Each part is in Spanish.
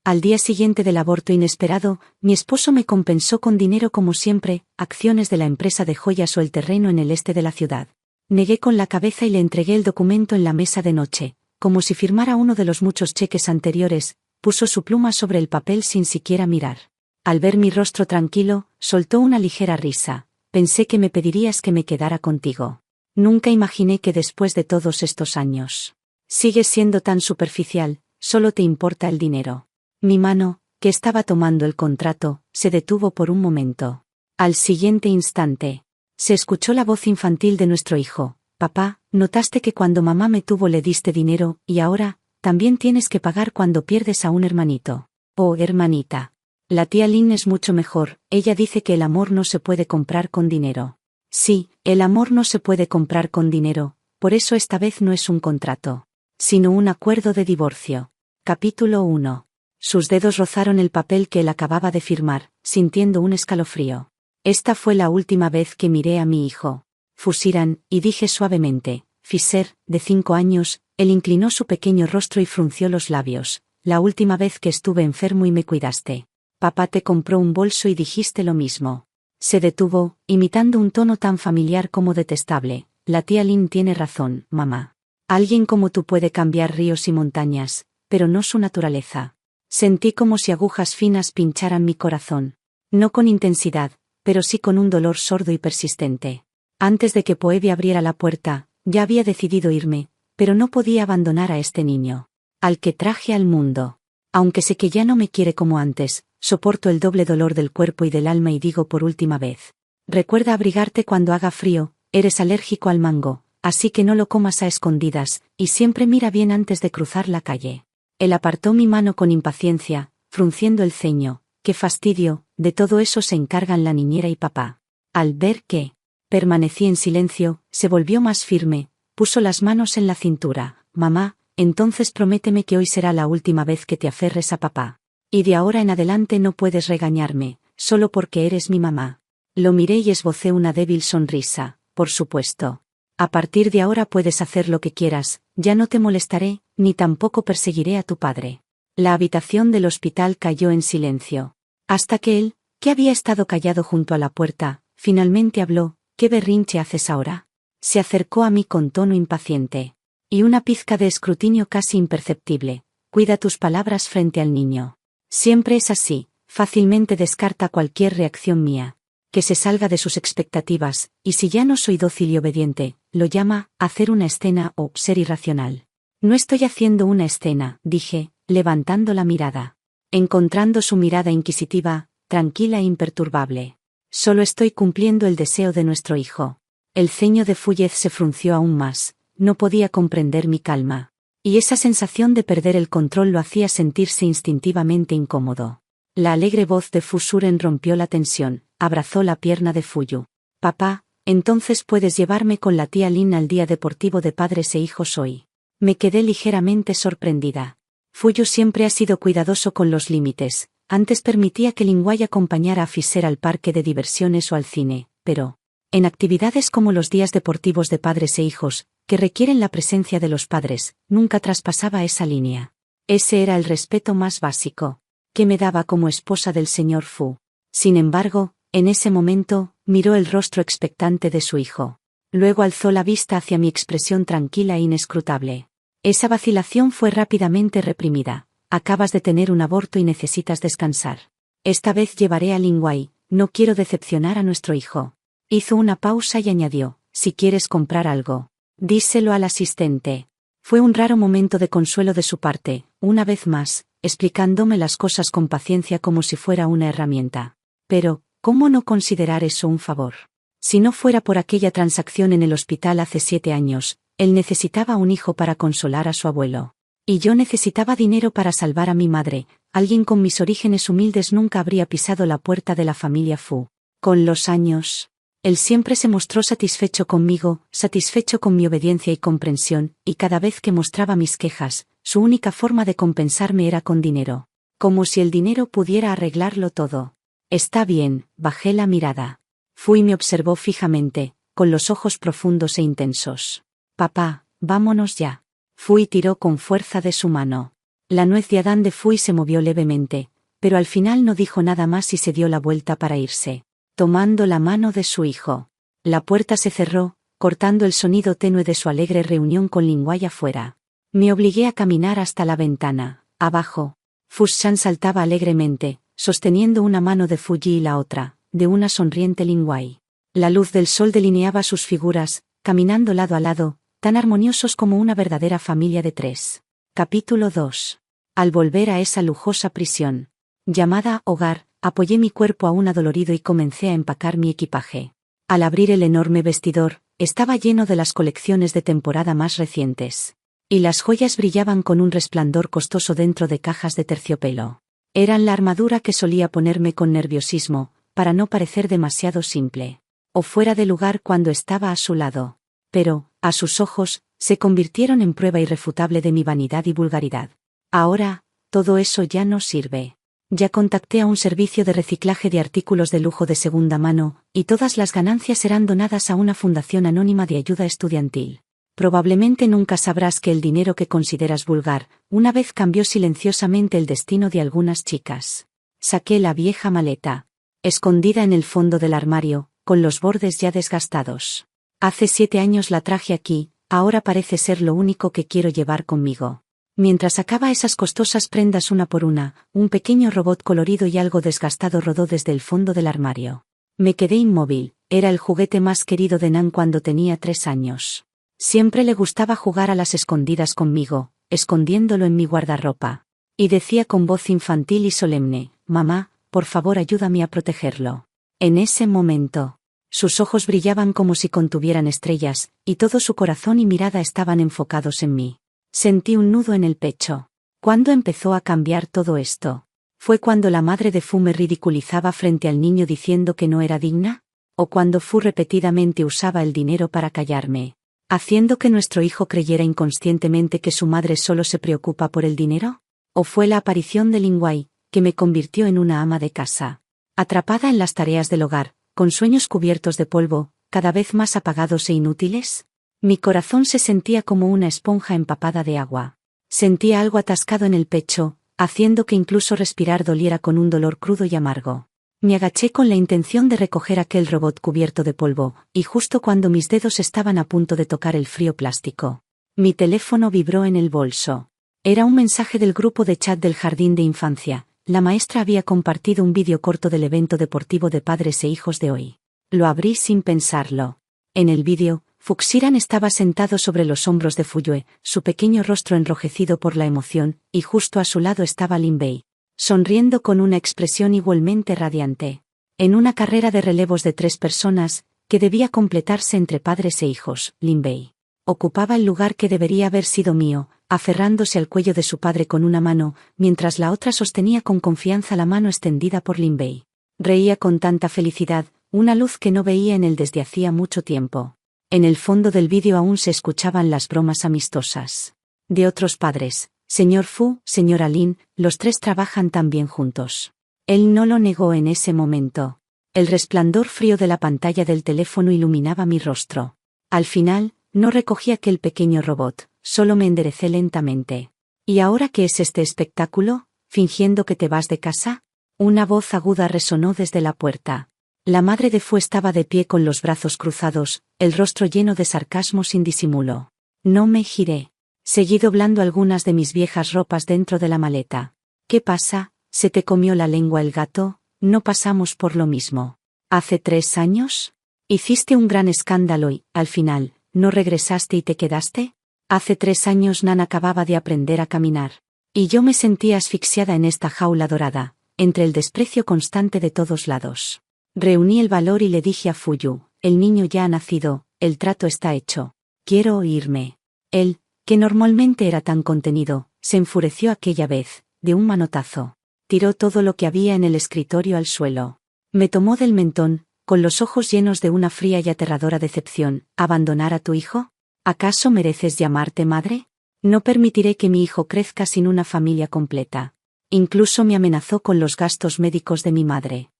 Al día siguiente del aborto inesperado, mi esposo me compensó con dinero como siempre, acciones de la empresa de joyas o el terreno en el este de la ciudad. Negué con la cabeza y le entregué el documento en la mesa de noche, como si firmara uno de los muchos cheques anteriores. Puso su pluma sobre el papel sin siquiera mirar. Al ver mi rostro tranquilo, soltó una ligera risa. Pensé que me pedirías que me quedara contigo. Nunca imaginé que después de todos estos años. Sigues siendo tan superficial, solo te importa el dinero. Mi mano, que estaba tomando el contrato, se detuvo por un momento. Al siguiente instante, se escuchó la voz infantil de nuestro hijo. Papá, notaste que cuando mamá me tuvo le diste dinero, y ahora, también tienes que pagar cuando pierdes a un hermanito. Oh, hermanita. La tía Lynn es mucho mejor, ella dice que el amor no se puede comprar con dinero. Sí, el amor no se puede comprar con dinero, por eso esta vez no es un contrato, sino un acuerdo de divorcio. Capítulo 1. Sus dedos rozaron el papel que él acababa de firmar, sintiendo un escalofrío. Esta fue la última vez que miré a mi hijo. Fusiran, y dije suavemente, Fisher, de 5 años, él inclinó su pequeño rostro y frunció los labios. La última vez que estuve enfermo y me cuidaste. Papá te compró un bolso y dijiste lo mismo. Se detuvo, imitando un tono tan familiar como detestable. La tía Lynn tiene razón, mamá. Alguien como tú puede cambiar ríos y montañas, pero no su naturaleza. Sentí como si agujas finas pincharan mi corazón. No con intensidad, pero sí con un dolor sordo y persistente. Antes de que Phoebe abriera la puerta, ya había decidido irme, pero no podía abandonar a este niño, al que traje al mundo. Aunque sé que ya no me quiere como antes, soporto el doble dolor del cuerpo y del alma y digo por última vez. Recuerda abrigarte cuando haga frío, eres alérgico al mango, así que no lo comas a escondidas, y siempre mira bien antes de cruzar la calle. Él apartó mi mano con impaciencia, frunciendo el ceño. Qué fastidio, de todo eso se encargan la niñera y papá. Al ver que permanecí en silencio, se volvió más firme, puso las manos en la cintura. Mamá, entonces prométeme que hoy será la última vez que te aferres a papá. Y de ahora en adelante no puedes regañarme, solo porque eres mi mamá. Lo miré y esbocé una débil sonrisa. Por supuesto. A partir de ahora puedes hacer lo que quieras, ya no te molestaré, ni tampoco perseguiré a tu padre. La habitación del hospital cayó en silencio. Hasta que él, que había estado callado junto a la puerta, finalmente habló. ¿Qué berrinche haces ahora? Se acercó a mí con tono impaciente. Y una pizca de escrutinio casi imperceptible. Cuida tus palabras frente al niño. Siempre es así, fácilmente descarta cualquier reacción mía. Que se salga de sus expectativas, y si ya no soy dócil y obediente, lo llama hacer una escena o ser irracional. No estoy haciendo una escena, dije, levantando la mirada. Encontrando su mirada inquisitiva, tranquila e imperturbable. Solo estoy cumpliendo el deseo de nuestro hijo. El ceño de Fuyez se frunció aún más, no podía comprender mi calma. Y esa sensación de perder el control lo hacía sentirse instintivamente incómodo. La alegre voz de Fusuren rompió la tensión, abrazó la pierna de Fuyu. Papá, entonces puedes llevarme con la tía Lynn al día deportivo de padres e hijos hoy. Me quedé ligeramente sorprendida. Fuyu siempre ha sido cuidadoso con los límites, antes permitía que Lingwei acompañara a Fisher al parque de diversiones o al cine, pero, en actividades como los días deportivos de padres e hijos, que requieren la presencia de los padres, nunca traspasaba esa línea. Ese era el respeto más básico que me daba como esposa del señor Fu. Sin embargo, en ese momento, miró el rostro expectante de su hijo. Luego alzó la vista hacia mi expresión tranquila e inescrutable. Esa vacilación fue rápidamente reprimida. Acabas de tener un aborto y necesitas descansar. Esta vez llevaré a Lingwei, no quiero decepcionar a nuestro hijo. Hizo una pausa y añadió, si quieres comprar algo, díselo al asistente. Fue un raro momento de consuelo de su parte, una vez más, explicándome las cosas con paciencia como si fuera una herramienta. Pero, ¿cómo no considerar eso un favor? Si no fuera por aquella transacción en el hospital hace 7 años, él necesitaba un hijo para consolar a su abuelo. Y yo necesitaba dinero para salvar a mi madre. Alguien con mis orígenes humildes nunca habría pisado la puerta de la familia Fu. Con los años, él siempre se mostró satisfecho conmigo, satisfecho con mi obediencia y comprensión, y cada vez que mostraba mis quejas, su única forma de compensarme era con dinero. Como si el dinero pudiera arreglarlo todo. Está bien, bajé la mirada. Fu y me observó fijamente, con los ojos profundos e intensos. Papá, vámonos ya. Fu y tiró con fuerza de su mano. La nuez de Adán de Fui se movió levemente, pero al final no dijo nada más y se dio la vuelta para irse, tomando la mano de su hijo. La puerta se cerró, cortando el sonido tenue de su alegre reunión con Lingwei afuera. Me obligué a caminar hasta la ventana. Abajo, Fushan saltaba alegremente, sosteniendo una mano de Fuji y la otra, de una sonriente Lingwei. La luz del sol delineaba sus figuras, caminando lado a lado, tan armoniosos como una verdadera familia de tres. Capítulo 2. Al volver a esa lujosa prisión, llamada hogar, apoyé mi cuerpo aún adolorido y comencé a empacar mi equipaje. Al abrir el enorme vestidor, estaba lleno de las colecciones de temporada más recientes. Y las joyas brillaban con un resplandor costoso dentro de cajas de terciopelo. Eran la armadura que solía ponerme con nerviosismo, para no parecer demasiado simple, o fuera de lugar cuando estaba a su lado. Pero, a sus ojos, se convirtieron en prueba irrefutable de mi vanidad y vulgaridad. Ahora, todo eso ya no sirve. Ya contacté a un servicio de reciclaje de artículos de lujo de segunda mano, y todas las ganancias serán donadas a una fundación anónima de ayuda estudiantil. Probablemente nunca sabrás que el dinero que consideras vulgar, una vez cambió silenciosamente el destino de algunas chicas. Saqué la vieja maleta, escondida en el fondo del armario, con los bordes ya desgastados. Hace 7 años la traje aquí, ahora parece ser lo único que quiero llevar conmigo. Mientras sacaba esas costosas prendas una por una, un pequeño robot colorido y algo desgastado rodó desde el fondo del armario. Me quedé inmóvil, era el juguete más querido de Nan cuando tenía 3 años. Siempre le gustaba jugar a las escondidas conmigo, escondiéndolo en mi guardarropa. Y decía con voz infantil y solemne, «Mamá, por favor ayúdame a protegerlo». En ese momento, sus ojos brillaban como si contuvieran estrellas, y todo su corazón y mirada estaban enfocados en mí. Sentí un nudo en el pecho. ¿Cuándo empezó a cambiar todo esto? ¿Fue cuando la madre de Fu me ridiculizaba frente al niño diciendo que no era digna? ¿O cuando Fu repetidamente usaba el dinero para callarme, haciendo que nuestro hijo creyera inconscientemente que su madre solo se preocupa por el dinero? ¿O fue la aparición de Lingwei, que me convirtió en una ama de casa, atrapada en las tareas del hogar, con sueños cubiertos de polvo, cada vez más apagados e inútiles? Mi corazón se sentía como una esponja empapada de agua. Sentía algo atascado en el pecho, haciendo que incluso respirar doliera con un dolor crudo y amargo. Me agaché con la intención de recoger aquel robot cubierto de polvo, y justo cuando mis dedos estaban a punto de tocar el frío plástico, mi teléfono vibró en el bolso. Era un mensaje del grupo de chat del jardín de infancia. La maestra había compartido un vídeo corto del evento deportivo de padres e hijos de hoy. Lo abrí sin pensarlo. En el vídeo, Fuxiran estaba sentado sobre los hombros de Fuyue, su pequeño rostro enrojecido por la emoción, y justo a su lado estaba Linbei, sonriendo con una expresión igualmente radiante. En una carrera de relevos de 3 personas, que debía completarse entre padres e hijos, Linbei ocupaba el lugar que debería haber sido mío, aferrándose al cuello de su padre con una mano, mientras la otra sostenía con confianza la mano extendida por Linbei. Reía con tanta felicidad, una luz que no veía en él desde hacía mucho tiempo. En el fondo del vídeo aún se escuchaban las bromas amistosas de otros padres. Señor Fu, señora Lin, los 3 trabajan tan bien juntos. Él no lo negó en ese momento. El resplandor frío de la pantalla del teléfono iluminaba mi rostro. Al final, no recogí aquel pequeño robot, solo me enderecé lentamente. ¿Y ahora qué es este espectáculo? ¿Fingiendo que te vas de casa? Una voz aguda resonó desde la puerta. La madre de Fu estaba de pie con los brazos cruzados, el rostro lleno de sarcasmo sin disimulo. No me giré. Seguí doblando algunas de mis viejas ropas dentro de la maleta. ¿Qué pasa? ¿Se te comió la lengua el gato? No pasamos por lo mismo. ¿Hace 3 años? Hiciste un gran escándalo y, al final, ¿no regresaste y te quedaste? Hace 3 años Nan acababa de aprender a caminar. Y yo me sentía asfixiada en esta jaula dorada, entre el desprecio constante de todos lados. Reuní el valor y le dije a Fuyu, el niño ya ha nacido, el trato está hecho. Quiero oírme. Él, que normalmente era tan contenido, se enfureció aquella vez, de un manotazo. Tiró todo lo que había en el escritorio al suelo. Me tomó del mentón, con los ojos llenos de una fría y aterradora decepción. ¿Abandonar a tu hijo? ¿Acaso mereces llamarte madre? No permitiré que mi hijo crezca sin una familia completa. Incluso me amenazó con los gastos médicos de mi madre.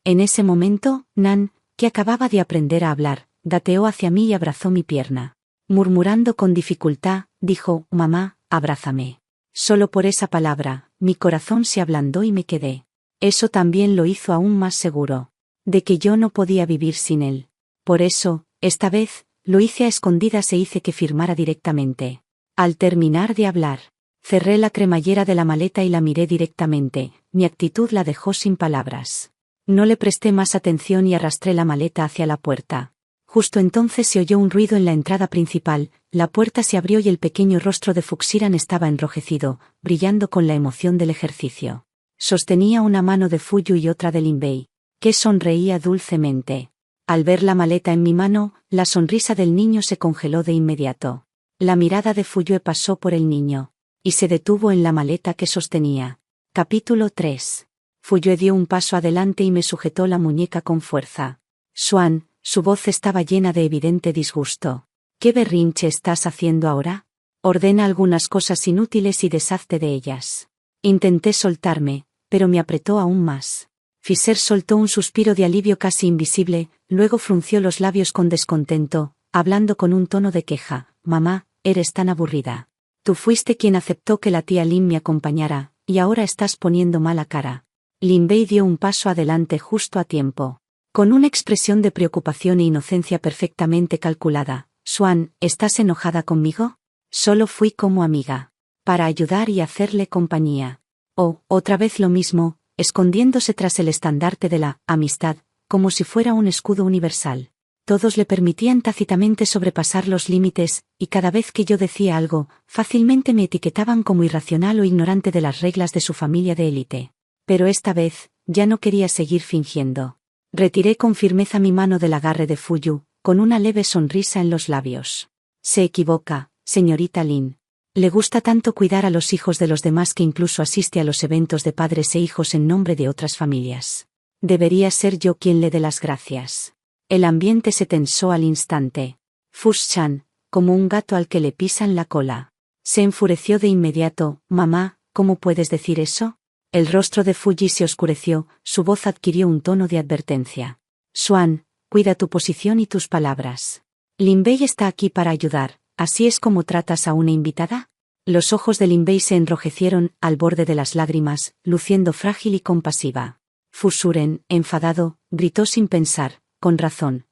En ese momento, Nan, que acababa de aprender a hablar, gateó hacia mí y abrazó mi pierna. Murmurando con dificultad, dijo, «Mamá, abrázame». Solo por esa palabra, mi corazón se ablandó y me quedé. Eso también lo hizo aún más seguro. De que yo no podía vivir sin él. Por eso, esta vez, lo hice a escondidas e hice que firmara directamente. Al terminar de hablar, cerré la cremallera de la maleta y la miré directamente, mi actitud la dejó sin palabras. No le presté más atención y arrastré la maleta hacia la puerta. Justo entonces se oyó un ruido en la entrada principal, la puerta se abrió y el pequeño rostro de Fuxiran estaba enrojecido, brillando con la emoción del ejercicio. Sostenía una mano de Fuyu y otra de Linbei, que sonreía dulcemente. Al ver la maleta en mi mano, la sonrisa del niño se congeló de inmediato. La mirada de Fuyue pasó por el niño, y se detuvo en la maleta que sostenía. Capítulo 3. Fuyue dio un paso adelante y me sujetó la muñeca con fuerza. Xuan, su voz estaba llena de evidente disgusto. ¿Qué berrinche estás haciendo ahora? Ordena algunas cosas inútiles y deshazte de ellas. Intenté soltarme, pero me apretó aún más. Fisher soltó un suspiro de alivio casi invisible, luego frunció los labios con descontento, hablando con un tono de queja. Mamá, eres tan aburrida. Tú fuiste quien aceptó que la tía Lin me acompañara, y ahora estás poniendo mala cara. Linbei dio un paso adelante justo a tiempo. Con una expresión de preocupación e inocencia perfectamente calculada. Xuan, ¿estás enojada conmigo? Solo fui como amiga. Para ayudar y hacerle compañía. Oh, otra vez lo mismo, escondiéndose tras el estandarte de la amistad, como si fuera un escudo universal. Todos le permitían tácitamente sobrepasar los límites, y cada vez que yo decía algo, fácilmente me etiquetaban como irracional o ignorante de las reglas de su familia de élite. Pero esta vez, ya no quería seguir fingiendo. Retiré con firmeza mi mano del agarre de Fuyu, con una leve sonrisa en los labios. Se equivoca, señorita Lin. Le gusta tanto cuidar a los hijos de los demás que incluso asiste a los eventos de padres e hijos en nombre de otras familias. Debería ser yo quien le dé las gracias. El ambiente se tensó al instante. Fush-chan, como un gato al que le pisan la cola. Se enfureció de inmediato. Mamá, ¿cómo puedes decir eso? El rostro de Fuji se oscureció, su voz adquirió un tono de advertencia. Xuan, cuida tu posición y tus palabras. Linbei está aquí para ayudar, ¿así es como tratas a una invitada? Los ojos de Linbei se enrojecieron, al borde de las lágrimas, luciendo frágil y compasiva. Fusuren, enfadado, gritó sin pensar, con razón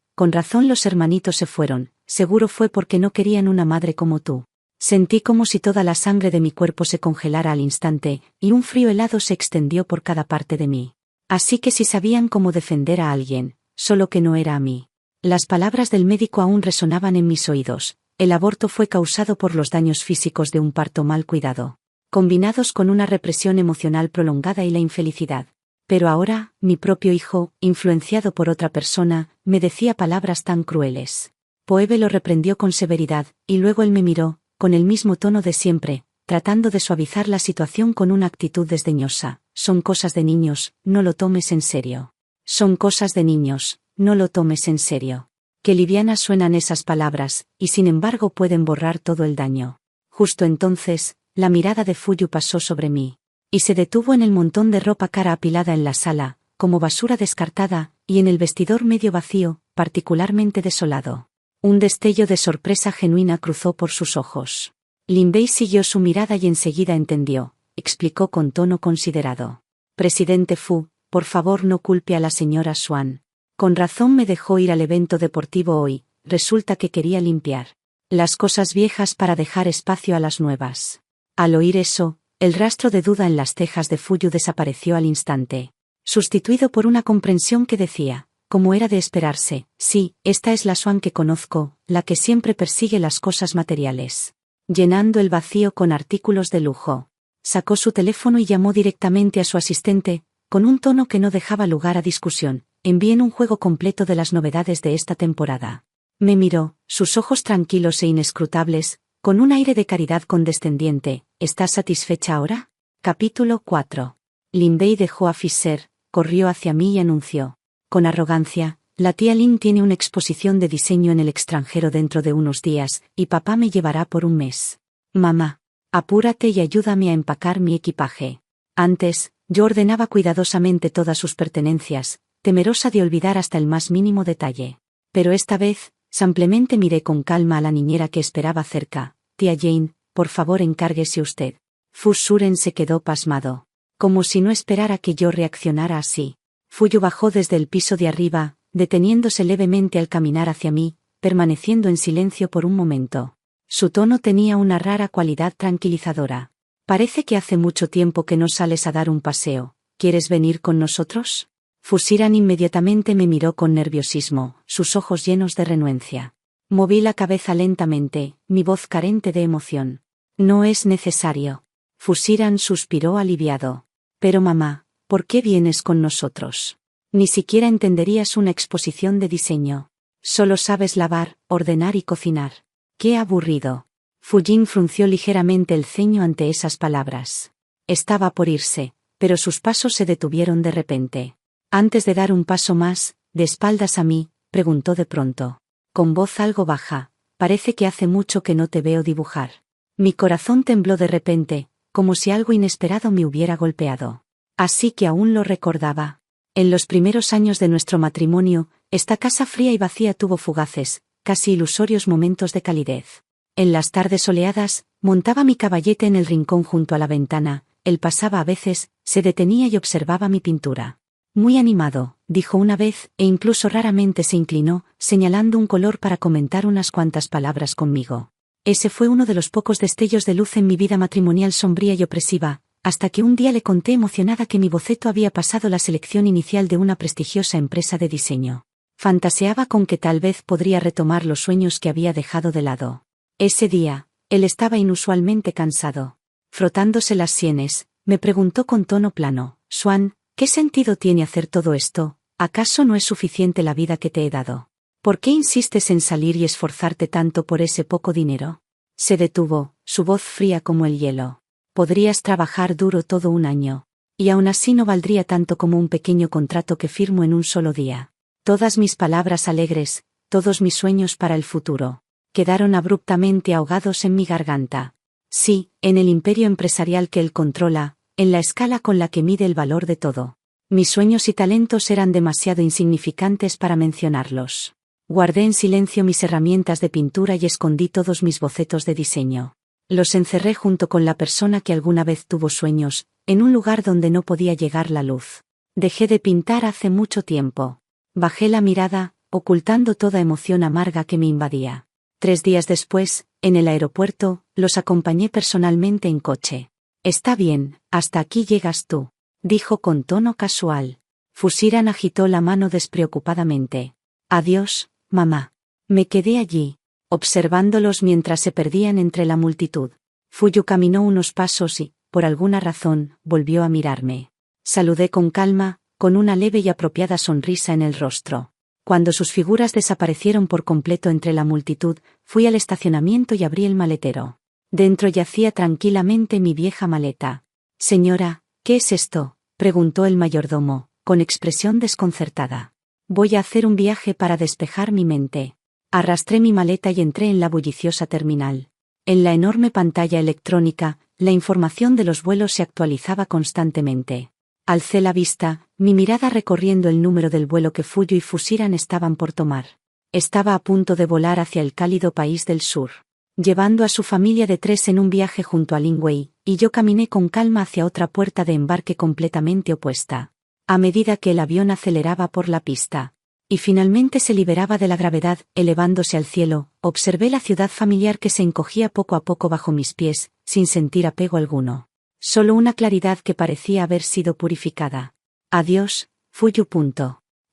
los hermanitos se fueron, seguro fue porque no querían una madre como tú. Sentí como si toda la sangre de mi cuerpo se congelara al instante, y un frío helado se extendió por cada parte de mí. Así que si sabían cómo defender a alguien, solo que no era a mí. Las palabras del médico aún resonaban en mis oídos. El aborto fue causado por los daños físicos de un parto mal cuidado, combinados con una represión emocional prolongada y la infelicidad. Pero ahora, mi propio hijo, influenciado por otra persona, me decía palabras tan crueles. Poebe lo reprendió con severidad, y luego él me miró, con el mismo tono de siempre, tratando de suavizar la situación con una actitud desdeñosa. Son cosas de niños, no lo tomes en serio. Son cosas de niños, no lo tomes en serio. Qué livianas suenan esas palabras, y sin embargo pueden borrar todo el daño. Justo entonces, la mirada de Fuyu pasó sobre mí. Y se detuvo en el montón de ropa cara apilada en la sala, como basura descartada, y en el vestidor medio vacío, particularmente desolado. Un destello de sorpresa genuina cruzó por sus ojos. Linbei siguió su mirada y enseguida entendió, explicó con tono considerado. Presidente Fu, por favor no culpe a la señora Xuan. Con razón me dejó ir al evento deportivo hoy, resulta que quería limpiar las cosas viejas para dejar espacio a las nuevas. Al oír eso, el rastro de duda en las cejas de Fuyu desapareció al instante, sustituido por una comprensión que decía, como era de esperarse, sí, esta es la Xuan que conozco, la que siempre persigue las cosas materiales. Llenando el vacío con artículos de lujo. Sacó su teléfono y llamó directamente a su asistente, con un tono que no dejaba lugar a discusión. Envíen un juego completo de las novedades de esta temporada. Me miró, sus ojos tranquilos e inescrutables, con un aire de caridad condescendiente. ¿Estás satisfecha ahora? Capítulo 4. Linbei dejó a Fisher, corrió hacia mí y anunció. Con arrogancia, la tía Lin tiene una exposición de diseño en el extranjero dentro de unos días, y papá me llevará por un mes. Mamá, apúrate y ayúdame a empacar mi equipaje. Antes, yo ordenaba cuidadosamente todas sus pertenencias, temerosa de olvidar hasta el más mínimo detalle. Pero esta vez, simplemente miré con calma a la niñera que esperaba cerca. Tía Jane, por favor encárguese usted. Fusuren se quedó pasmado. Como si no esperara que yo reaccionara así. Fuyu bajó desde el piso de arriba, deteniéndose levemente al caminar hacia mí, permaneciendo en silencio por un momento. Su tono tenía una rara cualidad tranquilizadora. Parece que hace mucho tiempo que no sales a dar un paseo. ¿Quieres venir con nosotros? Fusiran inmediatamente me miró con nerviosismo, sus ojos llenos de renuencia. Moví la cabeza lentamente, mi voz carente de emoción. No es necesario. Fusiran suspiró aliviado. Pero mamá, ¿por qué vienes con nosotros? Ni siquiera entenderías una exposición de diseño. Solo sabes lavar, ordenar y cocinar. ¡Qué aburrido! Fujin frunció ligeramente el ceño ante esas palabras. Estaba por irse, pero sus pasos se detuvieron de repente. Antes de dar un paso más, de espaldas a mí, preguntó de pronto. Con voz algo baja, parece que hace mucho que no te veo dibujar. Mi corazón tembló de repente, como si algo inesperado me hubiera golpeado. Así que aún lo recordaba. En los primeros años de nuestro matrimonio, esta casa fría y vacía tuvo fugaces, casi ilusorios momentos de calidez. En las tardes soleadas, montaba mi caballete en el rincón junto a la ventana, él pasaba a veces, se detenía y observaba mi pintura. Muy animado, dijo una vez, e incluso raramente se inclinó, señalando un color para comentar unas cuantas palabras conmigo. Ese fue uno de los pocos destellos de luz en mi vida matrimonial sombría y opresiva, hasta que un día le conté emocionada que mi boceto había pasado la selección inicial de una prestigiosa empresa de diseño. Fantaseaba con que tal vez podría retomar los sueños que había dejado de lado. Ese día, él estaba inusualmente cansado. Frotándose las sienes, me preguntó con tono plano, Swan, ¿qué sentido tiene hacer todo esto? ¿Acaso no es suficiente la vida que te he dado? ¿Por qué insistes en salir y esforzarte tanto por ese poco dinero? Se detuvo, su voz fría como el hielo. Podrías trabajar duro todo un año. Y aún así no valdría tanto como un pequeño contrato que firmo en un solo día. Todas mis palabras alegres, todos mis sueños para el futuro, quedaron abruptamente ahogados en mi garganta. Sí, en el imperio empresarial que él controla, en la escala con la que mide el valor de todo. Mis sueños y talentos eran demasiado insignificantes para mencionarlos. Guardé en silencio mis herramientas de pintura y escondí todos mis bocetos de diseño. Los encerré junto con la persona que alguna vez tuvo sueños, en un lugar donde no podía llegar la luz. Dejé de pintar hace mucho tiempo. Bajé la mirada, ocultando toda emoción amarga que me invadía. 3 días después, en el aeropuerto, los acompañé personalmente en coche. Está bien, hasta aquí llegas tú, dijo con tono casual. Fusiran agitó la mano despreocupadamente. Adiós, mamá. Me quedé allí, observándolos mientras se perdían entre la multitud. Fuyu caminó unos pasos y, por alguna razón, volvió a mirarme. Saludé con calma, con una leve y apropiada sonrisa en el rostro. Cuando sus figuras desaparecieron por completo entre la multitud, fui al estacionamiento y abrí el maletero. Dentro yacía tranquilamente mi vieja maleta. Señora, ¿qué es esto?, preguntó el mayordomo, con expresión desconcertada. Voy a hacer un viaje para despejar mi mente. Arrastré mi maleta y entré en la bulliciosa terminal. En la enorme pantalla electrónica, la información de los vuelos se actualizaba constantemente. Alcé la vista, mi mirada recorriendo el número del vuelo que Fuyu y Fusiran estaban por tomar. Estaba a punto de volar hacia el cálido país del sur, llevando a su familia de 3 en un viaje junto a Lingwei, y yo caminé con calma hacia otra puerta de embarque completamente opuesta. A medida que el avión aceleraba por la pista, y finalmente se liberaba de la gravedad, elevándose al cielo, observé la ciudad familiar que se encogía poco a poco bajo mis pies, sin sentir apego alguno. Solo una claridad que parecía haber sido purificada. Adiós, Fuyu.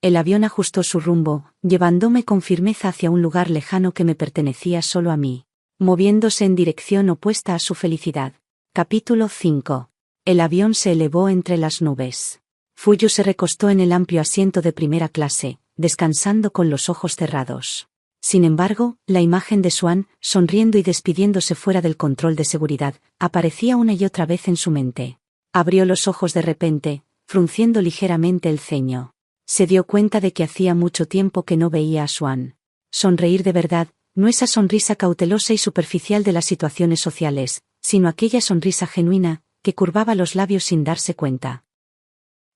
El avión ajustó su rumbo, llevándome con firmeza hacia un lugar lejano que me pertenecía solo a mí, moviéndose en dirección opuesta a su felicidad. Capítulo 5. El avión se elevó entre las nubes. Fuyu se recostó en el amplio asiento de primera clase, descansando con los ojos cerrados. Sin embargo, la imagen de Swan, sonriendo y despidiéndose fuera del control de seguridad, aparecía una y otra vez en su mente. Abrió los ojos de repente, frunciendo ligeramente el ceño. Se dio cuenta de que hacía mucho tiempo que no veía a Swan. Sonreír de verdad, no esa sonrisa cautelosa y superficial de las situaciones sociales, sino aquella sonrisa genuina, que curvaba los labios sin darse cuenta.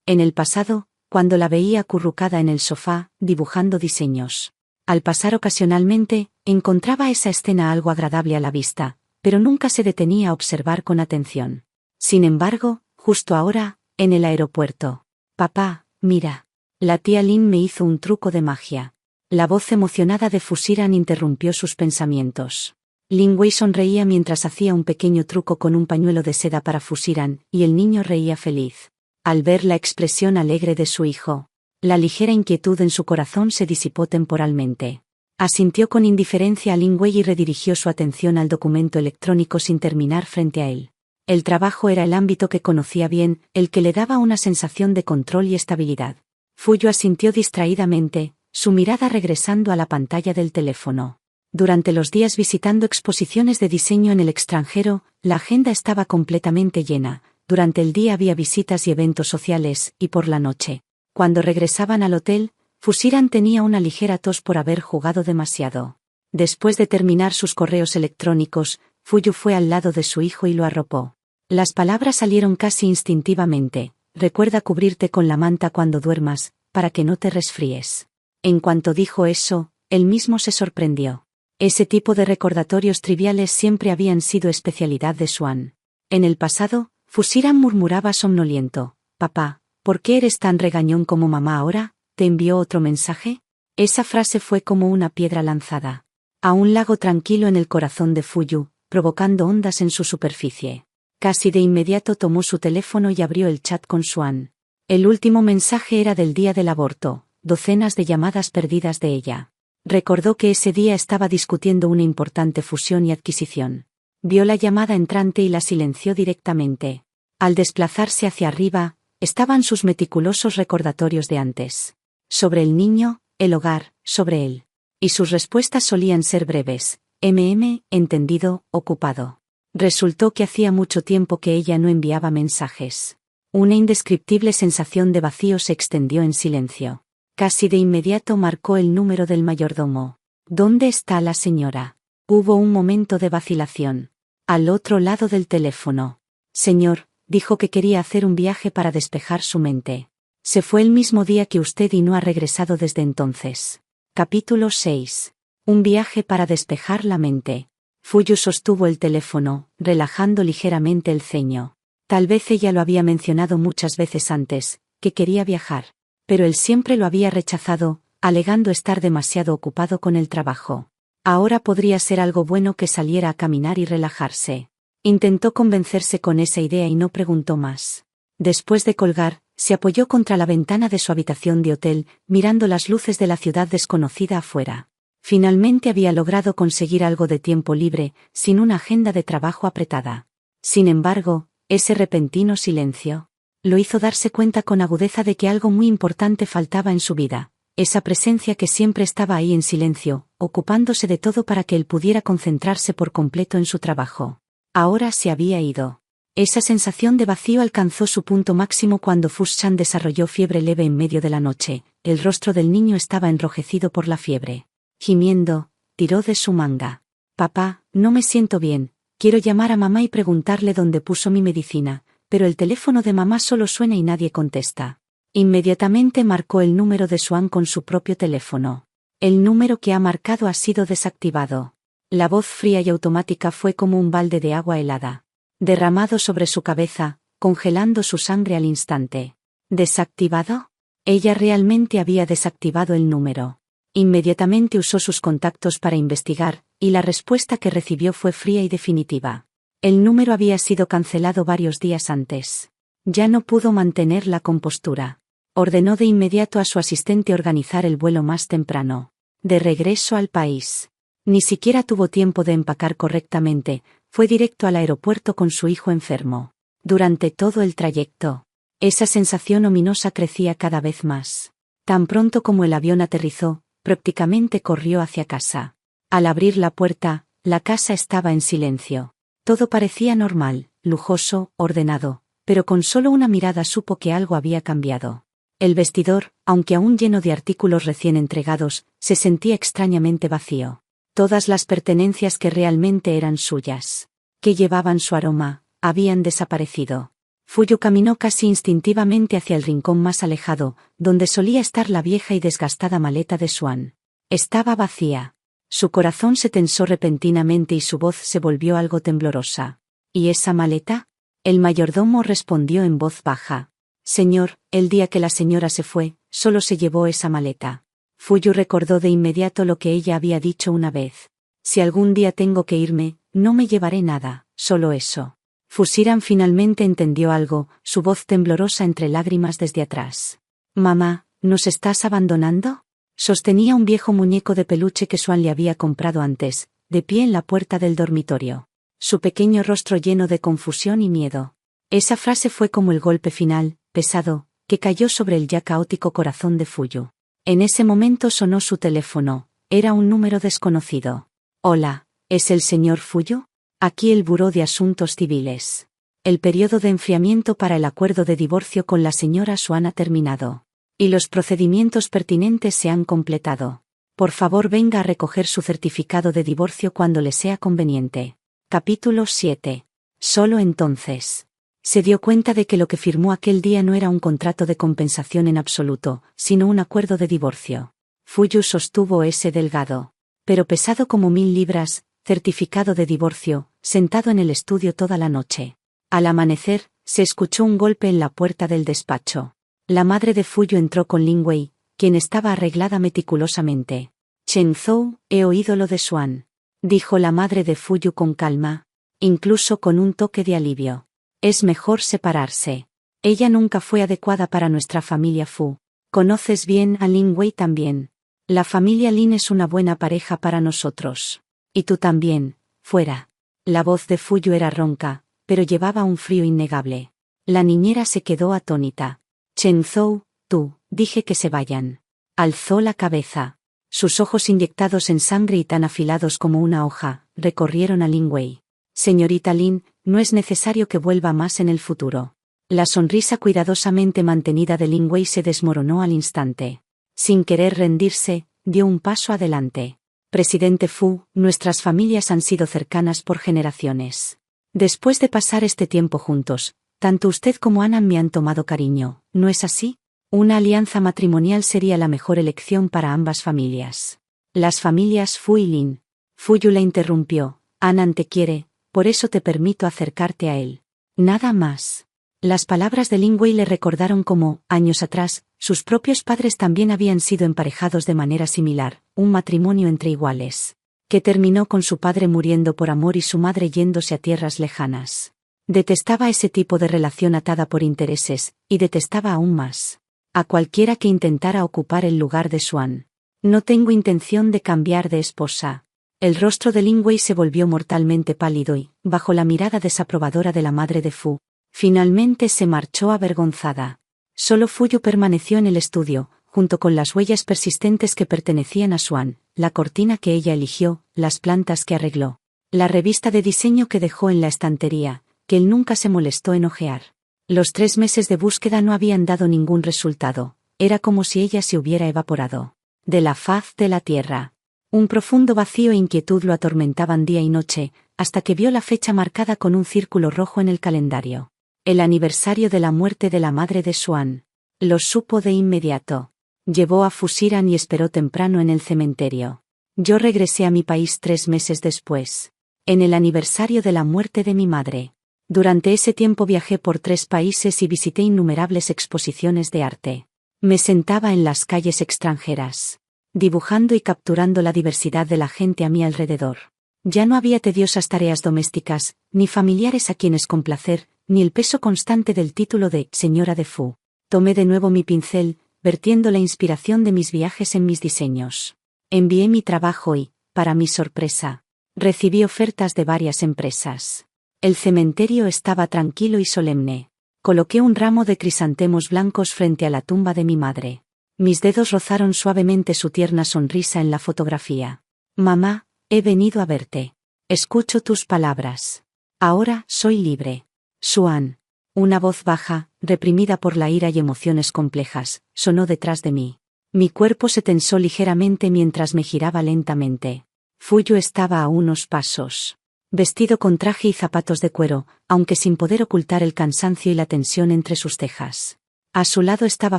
En el pasado, cuando la veía acurrucada en el sofá, dibujando diseños. Al pasar ocasionalmente, encontraba esa escena algo agradable a la vista, pero nunca se detenía a observar con atención. Sin embargo, justo ahora, en el aeropuerto. Papá, mira. La tía Lin me hizo un truco de magia. La voz emocionada de Fusiran interrumpió sus pensamientos. Lin Wei sonreía mientras hacía un pequeño truco con un pañuelo de seda para Fusiran, y el niño reía feliz. Al ver la expresión alegre de su hijo, la ligera inquietud en su corazón se disipó temporalmente. Asintió con indiferencia a Lin Wei y redirigió su atención al documento electrónico sin terminar frente a él. El trabajo era el ámbito que conocía bien, el que le daba una sensación de control y estabilidad. Fuyu asintió distraídamente, su mirada regresando a la pantalla del teléfono. Durante los días visitando exposiciones de diseño en el extranjero, la agenda estaba completamente llena. Durante el día había visitas y eventos sociales, y por la noche, cuando regresaban al hotel, Fusiran tenía una ligera tos por haber jugado demasiado. Después de terminar sus correos electrónicos, Fuyu fue al lado de su hijo y lo arropó. Las palabras salieron casi instintivamente. Recuerda cubrirte con la manta cuando duermas, para que no te resfríes. En cuanto dijo eso, él mismo se sorprendió. Ese tipo de recordatorios triviales siempre habían sido especialidad de Swan. En el pasado, Fusiran murmuraba somnoliento: «Papá, ¿por qué eres tan regañón como mamá ahora? ¿Te envió otro mensaje?». Esa frase fue como una piedra lanzada a un lago tranquilo en el corazón de Fuyu, provocando ondas en su superficie. Casi de inmediato tomó su teléfono y abrió el chat con Swan. El último mensaje era del día del aborto, docenas de llamadas perdidas de ella. Recordó que ese día estaba discutiendo una importante fusión y adquisición. Vio la llamada entrante y la silenció directamente. Al desplazarse hacia arriba, estaban sus meticulosos recordatorios de antes. Sobre el niño, el hogar, sobre él. Y sus respuestas solían ser breves: entendido, ocupado. Resultó que hacía mucho tiempo que ella no enviaba mensajes. Una indescriptible sensación de vacío se extendió en silencio. Casi de inmediato marcó el número del mayordomo. «¿Dónde está la señora?». Hubo un momento de vacilación. Al otro lado del teléfono. «Señor», dijo que quería hacer un viaje para despejar su mente. «Se fue el mismo día que usted y no ha regresado desde entonces». Capítulo 6. Un viaje para despejar la mente. Fuyu sostuvo el teléfono, relajando ligeramente el ceño. Tal vez ella lo había mencionado muchas veces antes, que quería viajar. Pero él siempre lo había rechazado, alegando estar demasiado ocupado con el trabajo. Ahora podría ser algo bueno que saliera a caminar y relajarse. Intentó convencerse con esa idea y no preguntó más. Después de colgar, se apoyó contra la ventana de su habitación de hotel, mirando las luces de la ciudad desconocida afuera. Finalmente había logrado conseguir algo de tiempo libre, sin una agenda de trabajo apretada. Sin embargo, ese repentino silencio lo hizo darse cuenta con agudeza de que algo muy importante faltaba en su vida. Esa presencia que siempre estaba ahí en silencio, ocupándose de todo para que él pudiera concentrarse por completo en su trabajo. Ahora se había ido. Esa sensación de vacío alcanzó su punto máximo cuando Fusiran desarrolló fiebre leve en medio de la noche. El rostro del niño estaba enrojecido por la fiebre. Gimiendo, tiró de su manga. «Papá, no me siento bien, quiero llamar a mamá y preguntarle dónde puso mi medicina, pero el teléfono de mamá solo suena y nadie contesta». Inmediatamente marcó el número de Swan con su propio teléfono. «El número que ha marcado ha sido desactivado». La voz fría y automática fue como un balde de agua helada, derramado sobre su cabeza, congelando su sangre al instante. ¿Desactivado? Ella realmente había desactivado el número. Inmediatamente usó sus contactos para investigar, y la respuesta que recibió fue fría y definitiva. El número había sido cancelado varios días antes. Ya no pudo mantener la compostura. Ordenó de inmediato a su asistente organizar el vuelo más temprano. De regreso al país. Ni siquiera tuvo tiempo de empacar correctamente, fue directo al aeropuerto con su hijo enfermo. Durante todo el trayecto, esa sensación ominosa crecía cada vez más. Tan pronto como el avión aterrizó, prácticamente corrió hacia casa. Al abrir la puerta, la casa estaba en silencio. Todo parecía normal, lujoso, ordenado, pero con solo una mirada supo que algo había cambiado. El vestidor, aunque aún lleno de artículos recién entregados, se sentía extrañamente vacío. Todas las pertenencias que realmente eran suyas, que llevaban su aroma, habían desaparecido. Fuyu caminó casi instintivamente hacia el rincón más alejado, donde solía estar la vieja y desgastada maleta de Swan. Estaba vacía. Su corazón se tensó repentinamente y su voz se volvió algo temblorosa. ¿Y esa maleta? El mayordomo respondió en voz baja. Señor, el día que la señora se fue, solo se llevó esa maleta. Fuyu recordó de inmediato lo que ella había dicho una vez. Si algún día tengo que irme, no me llevaré nada, solo eso. Fusiran finalmente entendió algo, su voz temblorosa entre lágrimas desde atrás. Mamá, ¿nos estás abandonando? Sostenía un viejo muñeco de peluche que Swan le había comprado antes, de pie en la puerta del dormitorio. Su pequeño rostro lleno de confusión y miedo. Esa frase fue como el golpe final, pesado, que cayó sobre el ya caótico corazón de Fuyu. En ese momento sonó su teléfono, era un número desconocido. Hola, ¿es el señor Fuyu? Aquí el Buró de Asuntos Civiles. El periodo de enfriamiento para el acuerdo de divorcio con la señora Swan ha terminado. Y los procedimientos pertinentes se han completado. Por favor venga a recoger su certificado de divorcio cuando le sea conveniente. Capítulo 7. Solo entonces se dio cuenta de que lo que firmó aquel día no era un contrato de compensación en absoluto, sino un acuerdo de divorcio. Fuyu sostuvo ese delgado, pero pesado como 1000 libras, certificado de divorcio, sentado en el estudio toda la noche. Al amanecer, se escuchó un golpe en la puerta del despacho. La madre de Fuyu entró con Lin Wei, quien estaba arreglada meticulosamente. Chen Zhou, he oído lo de Swan, dijo la madre de Fuyu con calma, incluso con un toque de alivio. Es mejor separarse. Ella nunca fue adecuada para nuestra familia Fu. Conoces bien a Lin Wei también. La familia Lin es una buena pareja para nosotros. Y tú también, fuera. La voz de Fuyu era ronca, pero llevaba un frío innegable. La niñera se quedó atónita. Chen Zhou, tú, dije que se vayan. Alzó la cabeza. Sus ojos inyectados en sangre y tan afilados como una hoja, recorrieron a Lin Wei. Señorita Lin, no es necesario que vuelva más en el futuro. La sonrisa cuidadosamente mantenida de Lin Wei se desmoronó al instante. Sin querer rendirse, dio un paso adelante. Presidente Fu, nuestras familias han sido cercanas por generaciones. Después de pasar este tiempo juntos, tanto usted como Anna me han tomado cariño, ¿no es así? Una alianza matrimonial sería la mejor elección para ambas familias. Las familias Fu y Lin. Fuyu la interrumpió. Anna te quiere, por eso te permito acercarte a él. Nada más. Las palabras de Lin Wei le recordaron cómo, años atrás, sus propios padres también habían sido emparejados de manera similar, un matrimonio entre iguales, que terminó con su padre muriendo por amor y su madre yéndose a tierras lejanas. Detestaba ese tipo de relación atada por intereses, y detestaba aún más a cualquiera que intentara ocupar el lugar de Swan. No tengo intención de cambiar de esposa. El rostro de Lin Wei se volvió mortalmente pálido y, bajo la mirada desaprobadora de la madre de Fu, finalmente se marchó avergonzada. Solo Fuyu permaneció en el estudio, junto con las huellas persistentes que pertenecían a Swan, la cortina que ella eligió, las plantas que arregló, la revista de diseño que dejó en la estantería, que él nunca se molestó en hojear. Los 3 meses de búsqueda no habían dado ningún resultado, era como si ella se hubiera evaporado de la faz de la tierra. Un profundo vacío e inquietud lo atormentaban día y noche, hasta que vio la fecha marcada con un círculo rojo en el calendario. El aniversario de la muerte de la madre de Swan. Lo supo de inmediato. Llevó a Fusiran y esperó temprano en el cementerio. Yo regresé a mi país 3 meses después. En el aniversario de la muerte de mi madre. Durante ese tiempo viajé por 3 países y visité innumerables exposiciones de arte. Me sentaba en las calles extranjeras, dibujando y capturando la diversidad de la gente a mi alrededor. Ya no había tediosas tareas domésticas, ni familiares a quienes complacer, ni el peso constante del título de señora de Fu. Tomé de nuevo mi pincel, vertiendo la inspiración de mis viajes en mis diseños. Envié mi trabajo y, para mi sorpresa, recibí ofertas de varias empresas. El cementerio estaba tranquilo y solemne. Coloqué un ramo de crisantemos blancos frente a la tumba de mi madre. Mis dedos rozaron suavemente su tierna sonrisa en la fotografía. Mamá, he venido a verte. Escucho tus palabras. Ahora soy libre. Swan. Una voz baja, reprimida por la ira y emociones complejas, sonó detrás de mí. Mi cuerpo se tensó ligeramente mientras me giraba lentamente. Fuyu estaba a unos pasos. Vestido con traje y zapatos de cuero, aunque sin poder ocultar el cansancio y la tensión entre sus cejas. A su lado estaba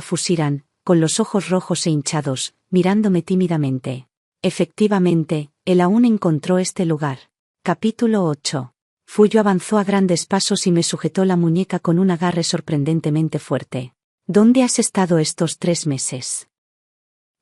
Fusiran, con los ojos rojos e hinchados, mirándome tímidamente. Efectivamente, él aún encontró este lugar. Capítulo 8. Fuyu avanzó a grandes pasos y me sujetó la muñeca con un agarre sorprendentemente fuerte. ¿Dónde has estado estos 3 meses?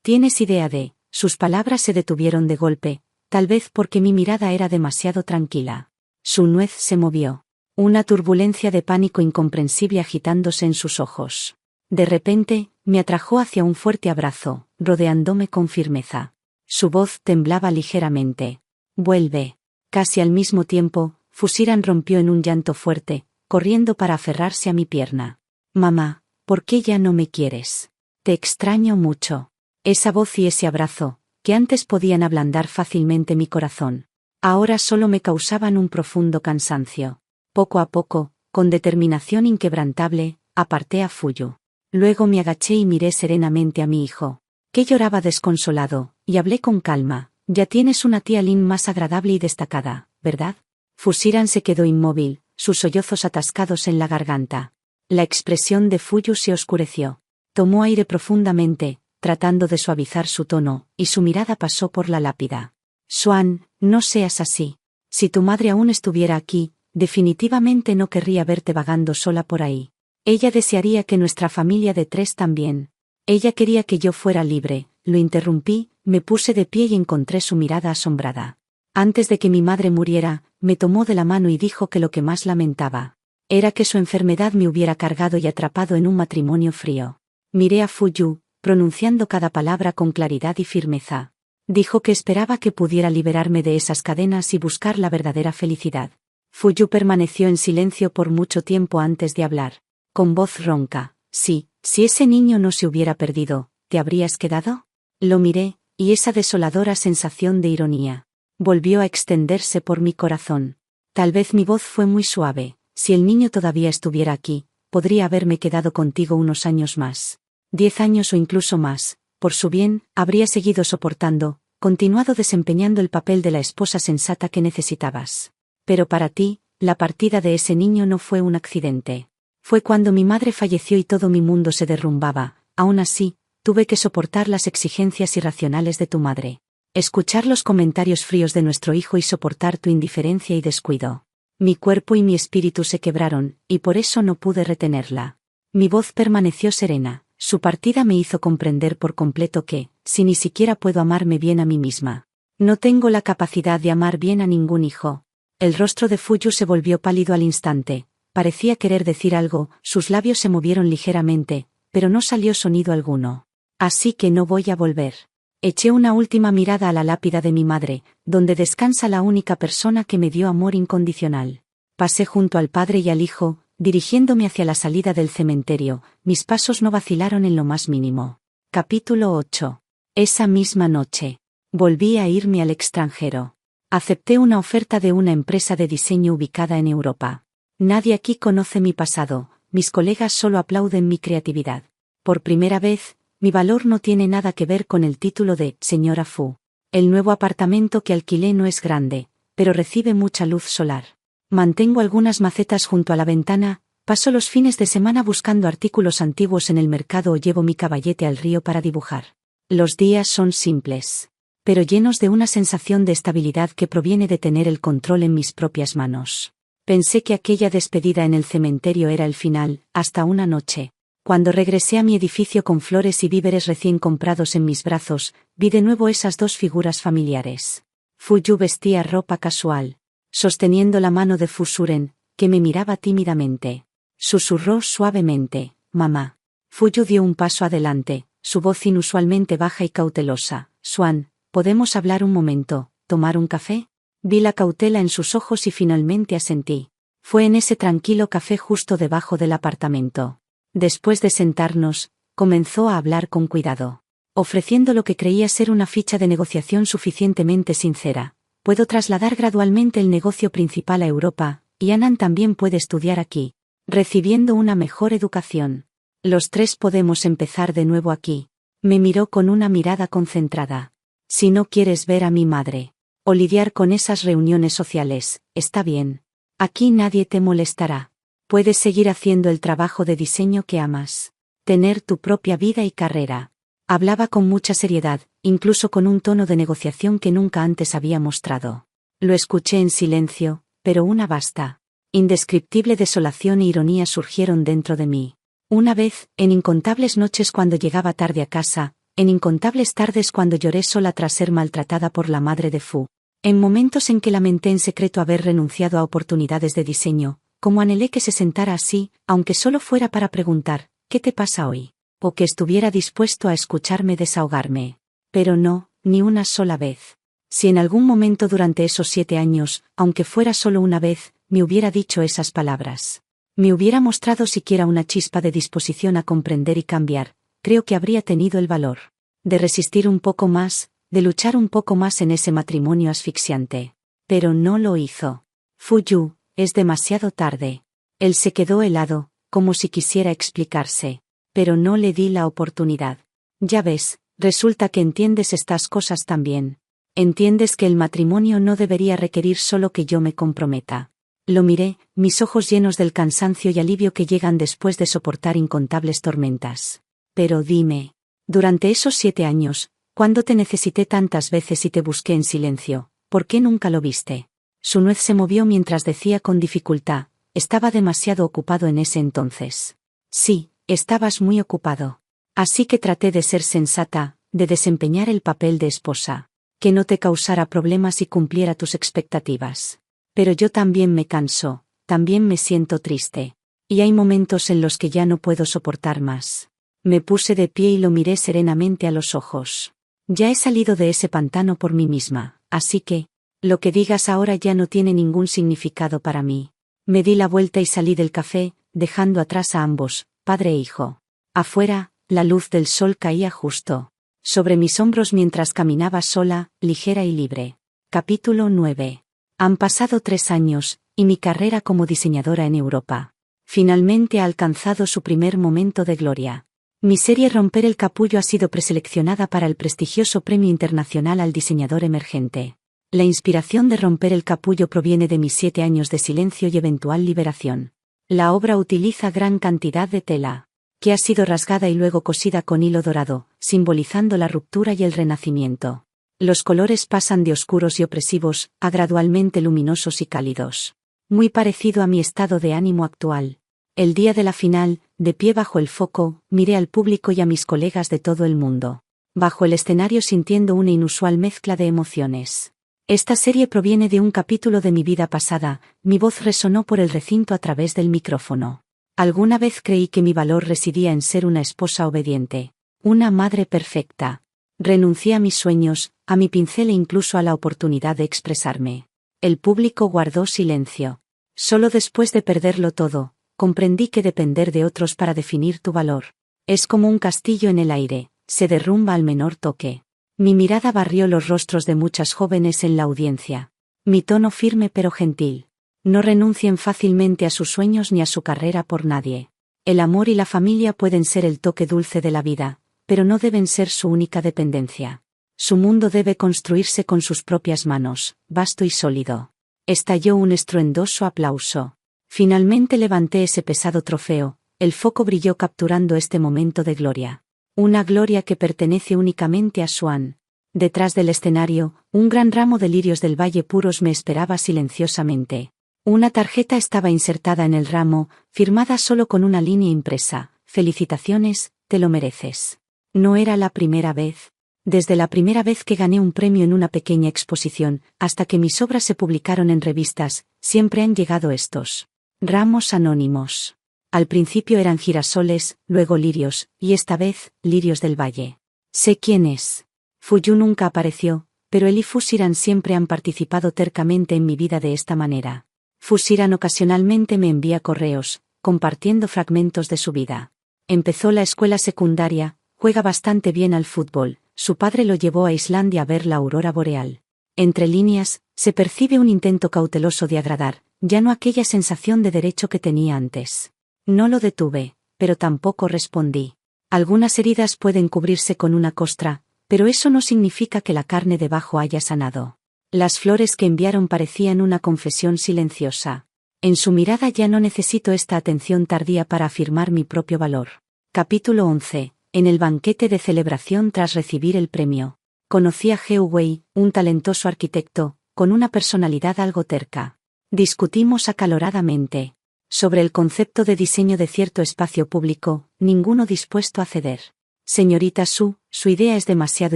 ¿Tienes idea de...? Sus palabras se detuvieron de golpe, tal vez porque mi mirada era demasiado tranquila. Su nuez se movió. Una turbulencia de pánico incomprensible agitándose en sus ojos. De repente, me atrajo hacia un fuerte abrazo, rodeándome con firmeza. Su voz temblaba ligeramente. Vuelve. Casi al mismo tiempo, Fusiran rompió en un llanto fuerte, corriendo para aferrarse a mi pierna. Mamá, ¿por qué ya no me quieres? Te extraño mucho. Esa voz y ese abrazo, que antes podían ablandar fácilmente mi corazón, ahora solo me causaban un profundo cansancio. Poco a poco, con determinación inquebrantable, aparté a Fuyu. Luego me agaché y miré serenamente a mi hijo, que lloraba desconsolado, y hablé con calma. Ya tienes una tía Lin más agradable y destacada, ¿verdad? Fusiran se quedó inmóvil, sus sollozos atascados en la garganta. La expresión de Fuyu se oscureció. Tomó aire profundamente, tratando de suavizar su tono, y su mirada pasó por la lápida. Swan, no seas así. Si tu madre aún estuviera aquí, definitivamente no querría verte vagando sola por ahí. Ella desearía que nuestra familia de 3 también. Ella quería que yo fuera libre. Lo interrumpí, me puse de pie y encontré su mirada asombrada. Antes de que mi madre muriera, me tomó de la mano y dijo que lo que más lamentaba era que su enfermedad me hubiera cargado y atrapado en un matrimonio frío. Miré a Fuyu, pronunciando cada palabra con claridad y firmeza. Dijo que esperaba que pudiera liberarme de esas cadenas y buscar la verdadera felicidad. Fuyu permaneció en silencio por mucho tiempo antes de hablar. Con voz ronca, sí, si ese niño no se hubiera perdido, ¿te habrías quedado? Lo miré, y esa desoladora sensación de ironía volvió a extenderse por mi corazón. Tal vez mi voz fue muy suave. Si el niño todavía estuviera aquí, podría haberme quedado contigo unos años más. 10 años o incluso más. Por su bien, habría seguido soportando, continuado desempeñando el papel de la esposa sensata que necesitabas. Pero para ti, la partida de ese niño no fue un accidente. Fue cuando mi madre falleció y todo mi mundo se derrumbaba. Aún así, tuve que soportar las exigencias irracionales de tu madre. Escuchar los comentarios fríos de nuestro hijo y soportar tu indiferencia y descuido. Mi cuerpo y mi espíritu se quebraron, y por eso no pude retenerla. Mi voz permaneció serena. Su partida me hizo comprender por completo que, si ni siquiera puedo amarme bien a mí misma, no tengo la capacidad de amar bien a ningún hijo. El rostro de Fuyu se volvió pálido al instante. Parecía querer decir algo, sus labios se movieron ligeramente, pero no salió sonido alguno. Así que no voy a volver. Eché una última mirada a la lápida de mi madre, donde descansa la única persona que me dio amor incondicional. Pasé junto al padre y al hijo, dirigiéndome hacia la salida del cementerio. Mis pasos no vacilaron en lo más mínimo. Capítulo 8. Esa misma noche, volví a irme al extranjero. Acepté una oferta de una empresa de diseño ubicada en Europa. Nadie aquí conoce mi pasado, mis colegas solo aplauden mi creatividad. Por primera vez, mi valor no tiene nada que ver con el título de señora Fu. El nuevo apartamento que alquilé no es grande, pero recibe mucha luz solar. Mantengo algunas macetas junto a la ventana, paso los fines de semana buscando artículos antiguos en el mercado o llevo mi caballete al río para dibujar. Los días son simples, pero llenos de una sensación de estabilidad que proviene de tener el control en mis propias manos. Pensé que aquella despedida en el cementerio era el final, hasta una noche. Cuando regresé a mi edificio con flores y víveres recién comprados en mis brazos, vi de nuevo esas 2 figuras familiares. Fuyu vestía ropa casual, sosteniendo la mano de Fusuren, que me miraba tímidamente. Susurró suavemente, «Mamá». Fuyu dio un paso adelante, su voz inusualmente baja y cautelosa. «Swan, ¿podemos hablar un momento, tomar un café?» Vi la cautela en sus ojos y finalmente asentí. Fue en ese tranquilo café justo debajo del apartamento. Después de sentarnos, comenzó a hablar con cuidado, ofreciendo lo que creía ser una ficha de negociación suficientemente sincera. Puedo trasladar gradualmente el negocio principal a Europa, y Anand también puede estudiar aquí, recibiendo una mejor educación. Los 3 podemos empezar de nuevo aquí. Me miró con una mirada concentrada. Si no quieres ver a mi madre, o lidiar con esas reuniones sociales, está bien. Aquí nadie te molestará. Puedes seguir haciendo el trabajo de diseño que amas. Tener tu propia vida y carrera. Hablaba con mucha seriedad, incluso con un tono de negociación que nunca antes había mostrado. Lo escuché en silencio, pero una basta. Indescriptible desolación e ironía surgieron dentro de mí. Una vez, en incontables noches cuando llegaba tarde a casa, en incontables tardes cuando lloré sola tras ser maltratada por la madre de Fu. En momentos en que lamenté en secreto haber renunciado a oportunidades de diseño, como anhelé que se sentara así, aunque solo fuera para preguntar, ¿qué te pasa hoy? O que estuviera dispuesto a escucharme desahogarme. Pero no, ni una sola vez. Si en algún momento durante esos 7 años, aunque fuera solo una vez, me hubiera dicho esas palabras, me hubiera mostrado siquiera una chispa de disposición a comprender y cambiar, creo que habría tenido el valor de resistir un poco más, de luchar un poco más en ese matrimonio asfixiante. Pero no lo hizo. Fu Yu, es demasiado tarde. Él se quedó helado, como si quisiera explicarse, pero no le di la oportunidad. Ya ves, resulta que entiendes estas cosas también. Entiendes que el matrimonio no debería requerir solo que yo me comprometa. Lo miré, mis ojos llenos del cansancio y alivio que llegan después de soportar incontables tormentas. Pero dime, durante esos 7 años, cuando te necesité tantas veces y te busqué en silencio, ¿por qué nunca lo viste? Su nuez se movió mientras decía con dificultad, estaba demasiado ocupado en ese entonces. Sí, estabas muy ocupado. Así que traté de ser sensata, de desempeñar el papel de esposa, que no te causara problemas y cumpliera tus expectativas. Pero yo también me canso, también me siento triste. Y hay momentos en los que ya no puedo soportar más. Me puse de pie y lo miré serenamente a los ojos. Ya he salido de ese pantano por mí misma, así que, lo que digas ahora ya no tiene ningún significado para mí. Me di la vuelta y salí del café, dejando atrás a ambos, padre e hijo. Afuera, la luz del sol caía justo sobre mis hombros mientras caminaba sola, ligera y libre. Capítulo 9. Han pasado 3 años, y mi carrera como diseñadora en Europa finalmente ha alcanzado su primer momento de gloria. Mi serie Romper el Capullo ha sido preseleccionada para el prestigioso Premio Internacional al Diseñador Emergente. La inspiración de Romper el Capullo proviene de mis 7 años de silencio y eventual liberación. La obra utiliza gran cantidad de tela, que ha sido rasgada y luego cosida con hilo dorado, simbolizando la ruptura y el renacimiento. Los colores pasan de oscuros y opresivos, a gradualmente luminosos y cálidos. Muy parecido a mi estado de ánimo actual. El día de la final, de pie bajo el foco, miré al público y a mis colegas de todo el mundo. Bajo el escenario sintiendo una inusual mezcla de emociones. Esta serie proviene de un capítulo de mi vida pasada, mi voz resonó por el recinto a través del micrófono. Alguna vez creí que mi valor residía en ser una esposa obediente, una madre perfecta. Renuncié a mis sueños, a mi pincel e incluso a la oportunidad de expresarme. El público guardó silencio. Solo después de perderlo todo, comprendí que depender de otros para definir tu valor es como un castillo en el aire, se derrumba al menor toque. Mi mirada barrió los rostros de muchas jóvenes en la audiencia. Mi tono firme pero gentil. No renuncien fácilmente a sus sueños ni a su carrera por nadie. El amor y la familia pueden ser el toque dulce de la vida, pero no deben ser su única dependencia. Su mundo debe construirse con sus propias manos, vasto y sólido. Estalló un estruendoso aplauso. Finalmente levanté ese pesado trofeo, el foco brilló capturando este momento de gloria. Una gloria que pertenece únicamente a Swan. Detrás del escenario, un gran ramo de lirios del Valle puros me esperaba silenciosamente. Una tarjeta estaba insertada en el ramo, firmada solo con una línea impresa. Felicitaciones, te lo mereces. No era la primera vez. Desde la primera vez que gané un premio en una pequeña exposición, hasta que mis obras se publicaron en revistas, siempre han llegado estos ramos anónimos. Al principio eran girasoles, luego lirios, y esta vez, lirios del valle. Sé quién es. Fu Yu nunca apareció, pero él y Fusiran siempre han participado tercamente en mi vida de esta manera. Fusiran ocasionalmente me envía correos, compartiendo fragmentos de su vida. Empezó la escuela secundaria, juega bastante bien al fútbol, su padre lo llevó a Islandia a ver la aurora boreal. Entre líneas, se percibe un intento cauteloso de agradar, ya no aquella sensación de derecho que tenía antes. No lo detuve, pero tampoco respondí. Algunas heridas pueden cubrirse con una costra, pero eso no significa que la carne debajo haya sanado. Las flores que enviaron parecían una confesión silenciosa. En su mirada ya no necesito esta atención tardía para afirmar mi propio valor. Capítulo 11. En el banquete de celebración tras recibir el premio. Conocí a Geu Wei, un talentoso arquitecto, con una personalidad algo terca. Discutimos acaloradamente sobre el concepto de diseño de cierto espacio público, ninguno dispuesto a ceder. Señorita Su, su idea es demasiado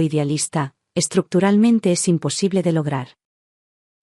idealista, estructuralmente es imposible de lograr.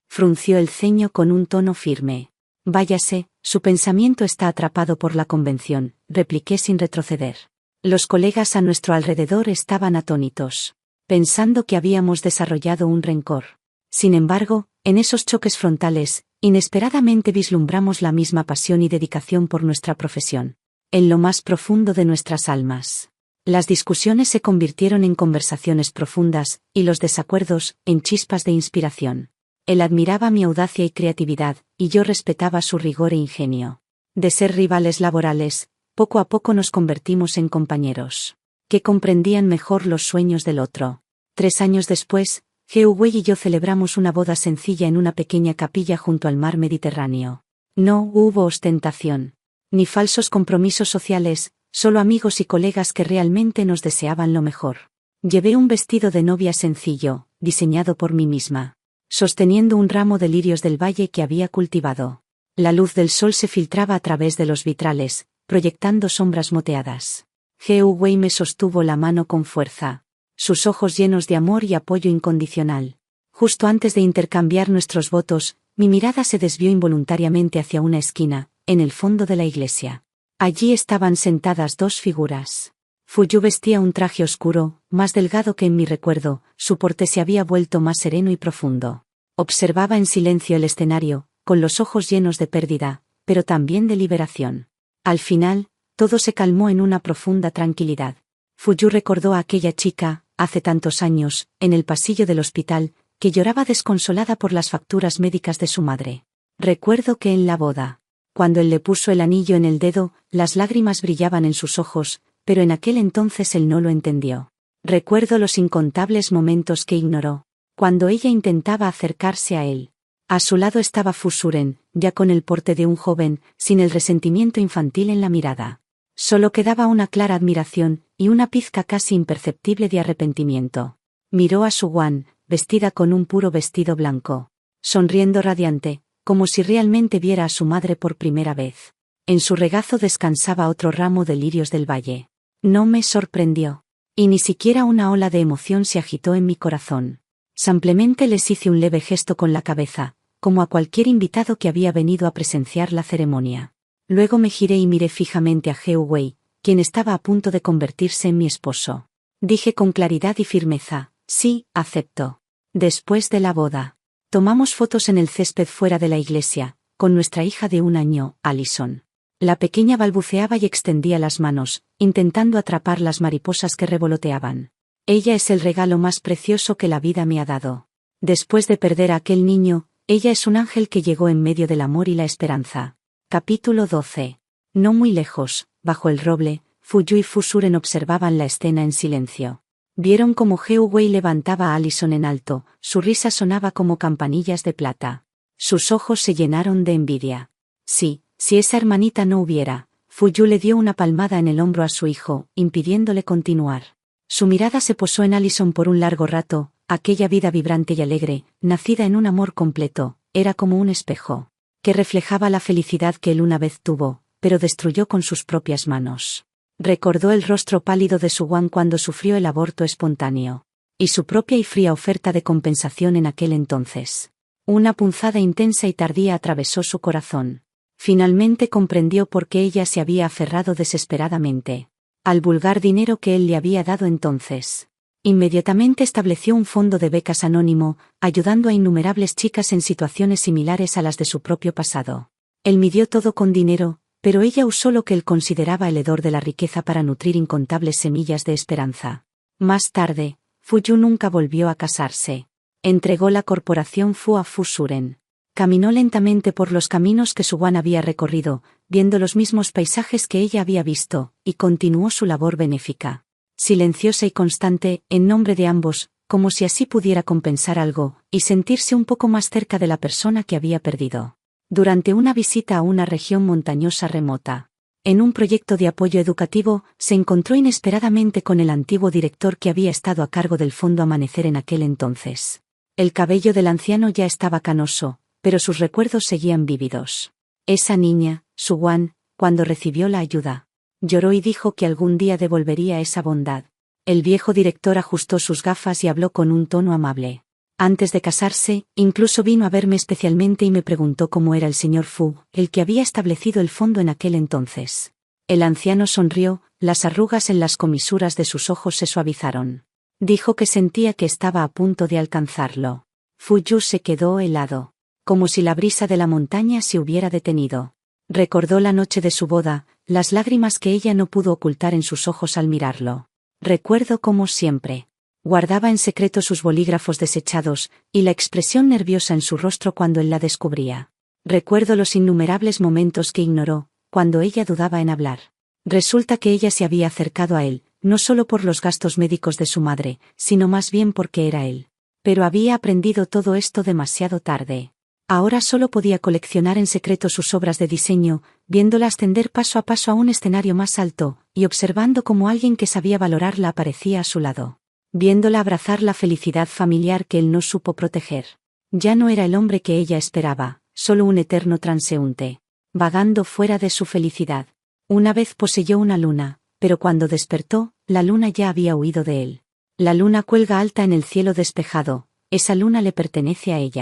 Frunció el ceño con un tono firme. Váyase, su pensamiento está atrapado por la convención, repliqué sin retroceder. Los colegas a nuestro alrededor estaban atónitos, pensando que habíamos desarrollado un rencor. Sin embargo, en esos choques frontales, inesperadamente vislumbramos la misma pasión y dedicación por nuestra profesión. En lo más profundo de nuestras almas. Las discusiones se convirtieron en conversaciones profundas, y los desacuerdos, en chispas de inspiración. Él admiraba mi audacia y creatividad, y yo respetaba su rigor e ingenio. De ser rivales laborales, poco a poco nos convertimos en compañeros, que comprendían mejor los sueños del otro. 3 años después, Wei y yo celebramos una boda sencilla en una pequeña capilla junto al mar Mediterráneo. No hubo ostentación, ni falsos compromisos sociales, solo amigos y colegas que realmente nos deseaban lo mejor. Llevé un vestido de novia sencillo, diseñado por mí misma, sosteniendo un ramo de lirios del valle que había cultivado. La luz del sol se filtraba a través de los vitrales, proyectando sombras moteadas. Wei me sostuvo la mano con fuerza, sus ojos llenos de amor y apoyo incondicional. Justo antes de intercambiar nuestros votos, mi mirada se desvió involuntariamente hacia una esquina, en el fondo de la iglesia. Allí estaban sentadas 2 figuras. Fuyu vestía un traje oscuro, más delgado que en mi recuerdo, su porte se había vuelto más sereno y profundo. Observaba en silencio el escenario, con los ojos llenos de pérdida, pero también de liberación. Al final, todo se calmó en una profunda tranquilidad. Fuyu recordó a aquella chica, hace tantos años, en el pasillo del hospital, que lloraba desconsolada por las facturas médicas de su madre. Recuerdo que en la boda, cuando él le puso el anillo en el dedo, las lágrimas brillaban en sus ojos, pero en aquel entonces él no lo entendió. Recuerdo los incontables momentos que ignoró, cuando ella intentaba acercarse a él. A su lado estaba Fusuren, ya con el porte de un joven, sin el resentimiento infantil en la mirada. Solo quedaba una clara admiración, y una pizca casi imperceptible de arrepentimiento. Miró a Suwan, vestida con un puro vestido blanco, sonriendo radiante, como si realmente viera a su madre por primera vez. En su regazo descansaba otro ramo de lirios del valle. No me sorprendió. Y ni siquiera una ola de emoción se agitó en mi corazón. Simplemente les hice un leve gesto con la cabeza, como a cualquier invitado que había venido a presenciar la ceremonia. Luego me giré y miré fijamente a Wei, quien estaba a punto de convertirse en mi esposo. Dije con claridad y firmeza, sí, acepto. Después de la boda, tomamos fotos en el césped fuera de la iglesia, con nuestra hija de 1 año, Allison. La pequeña balbuceaba y extendía las manos, intentando atrapar las mariposas que revoloteaban. Ella es el regalo más precioso que la vida me ha dado. Después de perder a aquel niño, ella es un ángel que llegó en medio del amor y la esperanza. Capítulo 12. No muy lejos, bajo el roble, Fuyu y Fusuren observaban la escena en silencio. Vieron cómo Wei levantaba a Allison en alto, su risa sonaba como campanillas de plata. Sus ojos se llenaron de envidia. Sí, si esa hermanita no hubiera. Fuyu le dio una palmada en el hombro a su hijo, impidiéndole continuar. Su mirada se posó en Allison por un largo rato, aquella vida vibrante y alegre, nacida en un amor completo, era como un espejo, que reflejaba la felicidad que él una vez tuvo, pero destruyó con sus propias manos. Recordó el rostro pálido de Suwan cuando sufrió el aborto espontáneo, y su propia y fría oferta de compensación en aquel entonces. Una punzada intensa y tardía atravesó su corazón. Finalmente comprendió por qué ella se había aferrado desesperadamente al vulgar dinero que él le había dado entonces. Inmediatamente estableció un fondo de becas anónimo, ayudando a innumerables chicas en situaciones similares a las de su propio pasado. Él midió todo con dinero, pero ella usó lo que él consideraba el hedor de la riqueza para nutrir incontables semillas de esperanza. Más tarde, Fuyu nunca volvió a casarse. Entregó la corporación Fu a Fusuren. Caminó lentamente por los caminos que Suwan había recorrido, viendo los mismos paisajes que ella había visto, y continuó su labor benéfica. Silenciosa y constante, en nombre de ambos, como si así pudiera compensar algo, y sentirse un poco más cerca de la persona que había perdido. Durante una visita a una región montañosa remota, en un proyecto de apoyo educativo, se encontró inesperadamente con el antiguo director que había estado a cargo del Fondo Amanecer en aquel entonces. El cabello del anciano ya estaba canoso, pero sus recuerdos seguían vívidos. Esa niña, Su-Wan, cuando recibió la ayuda, lloró y dijo que algún día devolvería esa bondad. El viejo director ajustó sus gafas y habló con un tono amable. Antes de casarse, incluso vino a verme especialmente y me preguntó cómo era el señor Fu, el que había establecido el fondo en aquel entonces. El anciano sonrió, las arrugas en las comisuras de sus ojos se suavizaron. Dijo que sentía que estaba a punto de alcanzarlo. Fu Yu se quedó helado, como si la brisa de la montaña se hubiera detenido. Recordó la noche de su boda, las lágrimas que ella no pudo ocultar en sus ojos al mirarlo. Recuerdo como siempre. Guardaba en secreto sus bolígrafos desechados, y la expresión nerviosa en su rostro cuando él la descubría. Recuerdo los innumerables momentos que ignoró, cuando ella dudaba en hablar. Resulta que ella se había acercado a él, no solo por los gastos médicos de su madre, sino más bien porque era él. Pero había aprendido todo esto demasiado tarde. Ahora solo podía coleccionar en secreto sus obras de diseño, viéndola ascender paso a paso a un escenario más alto, y observando cómo alguien que sabía valorarla aparecía a su lado. Viéndola abrazar la felicidad familiar que él no supo proteger. Ya no era el hombre que ella esperaba, solo un eterno transeúnte, vagando fuera de su felicidad. Una vez poseyó una luna, pero cuando despertó, la luna ya había huido de él. La luna cuelga alta en el cielo despejado, esa luna le pertenece a ella.